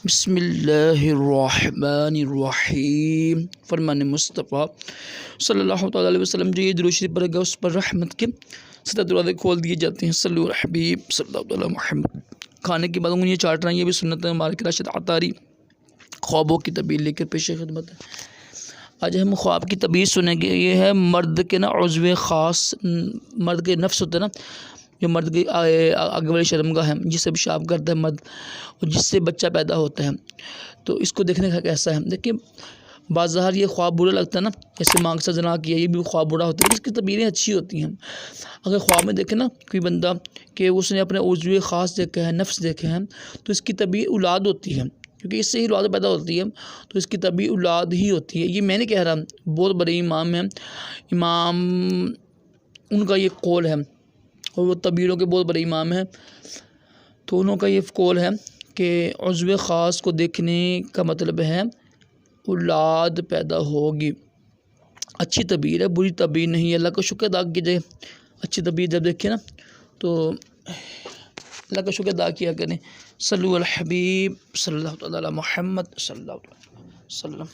بسم اللہ الرحمن الرحیم۔ فرمان مصطفیٰ صلی اللہ تعالیٰ علیہ وسلم جو یہ درود شریف پڑھے گا اس پر رحمت کے 7 دروازے کھول دیے جاتے ہیں۔ صلی اللہ حبیب صلی اللہ علیہ محمد۔ کھانے کے بعد انگلیاں چاٹنا یہ بھی سنت ہے۔ مالک راشد عطاری خوابوں کی تعبیر لے کر پیش خدمت ہے۔ آج ہم خواب کی تعبیر سنیں گے۔ یہ ہے مرد کے عضو خاص، مرد کے نفس ہوتا ہے نا، جو مرد کی آگے والی شرمگاہ ہے جس سے پیشاب کرتا ہے مرد اور جس سے بچہ پیدا ہوتا ہے، تو اس کو دیکھنے کا کیسا ہے۔ دیکھیں بظاہر یہ خواب برا لگتا ہے نا، جیسے مانگ سے زنا کیا، یہ بھی خواب برا ہوتا ہے، اس کی تعبیریں اچھی ہوتی ہیں۔ اگر خواب میں دیکھیں نا کوئی بندہ کہ اس نے اپنے عضو خاص دیکھا ہے، نفس دیکھے ہیں، تو اس کی تعبیر اولاد ہوتی ہے، کیونکہ اس سے ہی اولاد پیدا ہوتی ہے، تو اس کی تعبیر اولاد ہی ہوتی ہے۔ یہ میں نہیں کہہ رہا، بہت بڑے امام ہیں، امام ان کا یہ قول ہے، اور وہ تعبیروں کے بہت بڑے امام ہیں، تو انہوں کا یہ قول ہے کہ عضو خاص کو دیکھنے کا مطلب ہے اولاد پیدا ہوگی۔ اچھی تعبیر ہے، بری تعبیر نہیں ہے۔ اللہ کا شکر ادا کیجیے، اچھی تعبیر جب دیکھیں نا تو اللہ کا شکر ادا کیا کریں۔ صلی اللہ الحبیب صلی اللہ تعالیٰ علی محمد صلی اللہ علیہ وسلم۔